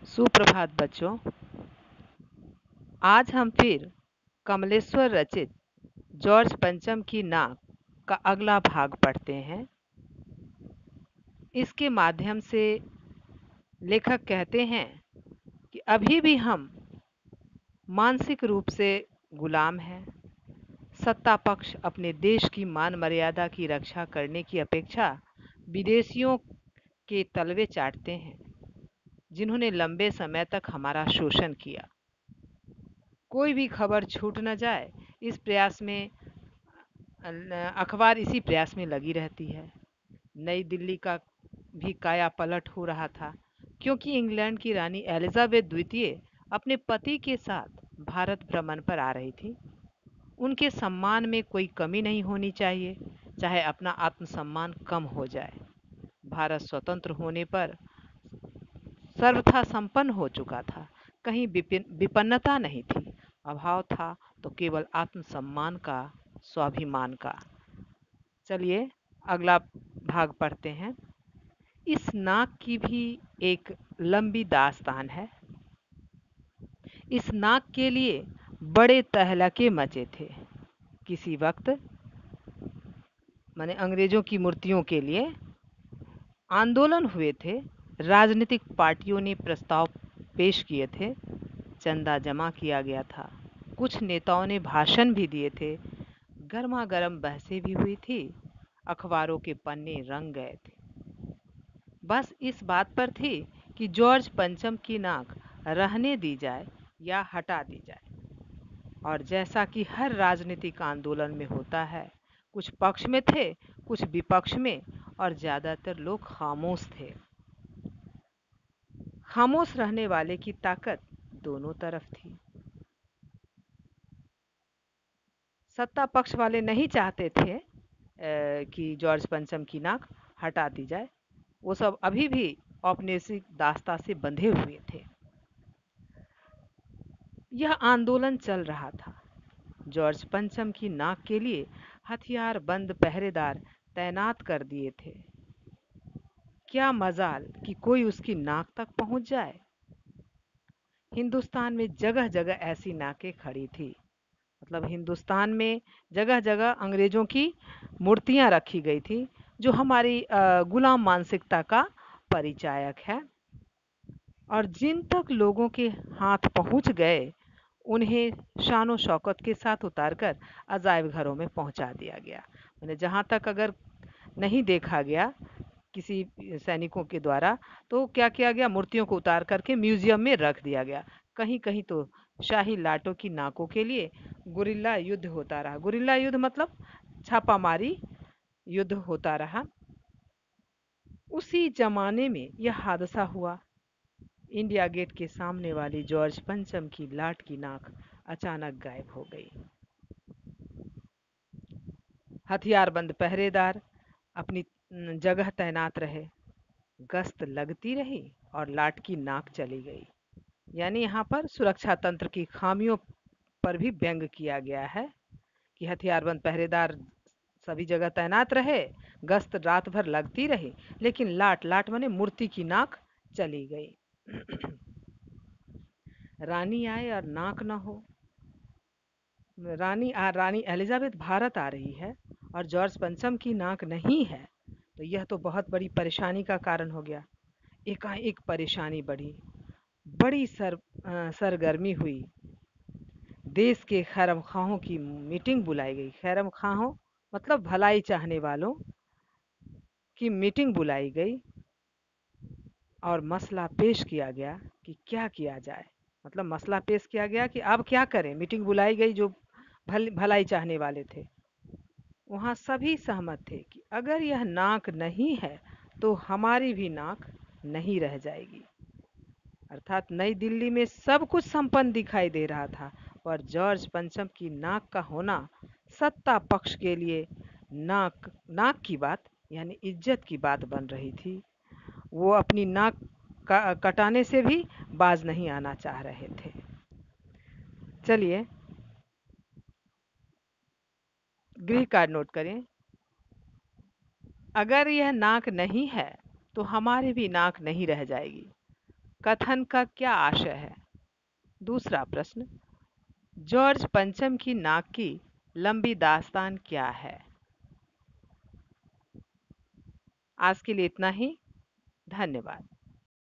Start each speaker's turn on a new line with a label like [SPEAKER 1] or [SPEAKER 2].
[SPEAKER 1] सुप्रभात बच्चों। आज हम फिर कमलेश्वर रचित जॉर्ज पंचम की नाक का अगला भाग पढ़ते हैं। इसके माध्यम से लेखक कहते हैं कि अभी भी हम मानसिक रूप से गुलाम हैं। सत्ता पक्ष अपने देश की मान मर्यादा की रक्षा करने की अपेक्षा विदेशियों के तलवे चाटते हैं, जिन्होंने लंबे समय तक हमारा शोषण किया। कोई भी खबर छूट न जाए, इस प्रयास में अखबार इसी प्रयास में लगी रहती है। नई दिल्ली का भी काया पलट हो रहा था, क्योंकि इंग्लैंड की रानी एलिजाबेथ द्वितीय अपने पति के साथ भारत भ्रमण पर आ रही थी। उनके सम्मान में कोई कमी नहीं होनी चाहिए, चाहे अपना आत्मसम्मान कम हो जाए। भारत स्वतंत्र होने पर सर्वथा संपन्न हो चुका था। कहीं विपन्नता नहीं थी। अभाव था तो केवल आत्मसम्मान का, स्वाभिमान का। चलिए अगला भाग पढ़ते हैं। इस नाक की भी एक लंबी दास्तान है। इस नाक के लिए बड़े तहलके मचे थे। किसी वक्त माने अंग्रेजों की मूर्तियों के लिए आंदोलन हुए थे। राजनीतिक पार्टियों ने प्रस्ताव पेश किए थे। चंदा जमा किया गया था। कुछ नेताओं ने भाषण भी दिए थे। गर्मा गर्म बहसें भी हुई थी। अखबारों के पन्ने रंग गए थे। बस इस बात पर थी कि जॉर्ज पंचम की नाक रहने दी जाए या हटा दी जाए। और जैसा कि हर राजनीतिक आंदोलन में होता है, कुछ पक्ष में थे, कुछ विपक्ष में, और ज़्यादातर लोग खामोश थे। खामोश रहने वाले की ताकत दोनों तरफ थी। सत्ता पक्ष वाले नहीं चाहते थे कि जॉर्ज पंचम की नाक हटा दी जाए। वो सब अभी भी औपनिवेशिक दास्ता से बंधे हुए थे। यह आंदोलन चल रहा था। जॉर्ज पंचम की नाक के लिए हथियार बंद पहरेदार तैनात कर दिए थे। क्या मजाल कि कोई उसकी नाक तक पहुंच जाए। हिंदुस्तान में जगह जगह ऐसी नाकें खड़ी थी। मतलब हिंदुस्तान में जगह जगह अंग्रेजों की मूर्तियां रखी गई थी, जो हमारी गुलाम मानसिकता का परिचायक है। और जिन तक लोगों के हाथ पहुंच गए, उन्हें शानो शौकत के साथ उतारकर अजायब घरों में पहुंचा दिया गया। मैंने जहां तक अगर नहीं देखा गया किसी सैनिकों के द्वारा, तो क्या किया गया, मूर्तियों को उतार करके म्यूजियम में रख दिया गया। कहीं कहीं तो शाही लाटों की नाकों के लिए गुरिल्ला युद्ध होता रहा। गुरिल्ला युद्ध मतलब छापामारी युद्ध होता रहा। उसी जमाने में यह हादसा हुआ। इंडिया गेट के सामने वाली जॉर्ज पंचम की लाट की नाक अचानक गायब हो गई। हथियारबंद पहरेदार अपनी जगह तैनात रहे। गश्त लगती रही और लाट की नाक चली गई। यानी यहाँ पर सुरक्षा तंत्र की खामियों पर भी व्यंग किया गया है कि हथियारबंद पहरेदार सभी जगह तैनात रहे, गश्त रात भर लगती रही, लेकिन लाट लाट माने मूर्ति की नाक चली गई। रानी आए और नाक न हो। रानी एलिजाबेथ भारत आ रही है और जॉर्ज पंचम की नाक नहीं है, तो यह तो बहुत बड़ी परेशानी का कारण हो गया। एकाएक परेशानी बढ़ी। बड़ी सरगर्मी हुई। देश के खैरमखाहों की मीटिंग बुलाई गई। खैरमखाहों मतलब भलाई चाहने वालों की मीटिंग बुलाई गई और मसला पेश किया गया कि क्या किया जाए। मतलब मसला पेश किया गया कि अब क्या करें। मीटिंग बुलाई गई जो भलाई चाहने वाले थे। वहाँ सभी सहमत थे कि अगर यह नाक नहीं है तो हमारी भी नाक नहीं रह जाएगी। अर्थात नई दिल्ली में सब कुछ संपन्न दिखाई दे रहा था, पर जॉर्ज पंचम की नाक का होना सत्ता पक्ष के लिए नाक नाक की बात यानी इज्जत की बात बन रही थी। वो अपनी नाक का कटाने से भी बाज नहीं आना चाह रहे थे। चलिए गृह कार्ड नोट करें। अगर यह नाक नहीं है तो हमारी भी नाक नहीं रह जाएगी। कथन का क्या आशय है? दूसरा प्रश्न, जॉर्ज पंचम की नाक की लंबी दास्तान क्या है? आज के लिए इतना ही। धन्यवाद।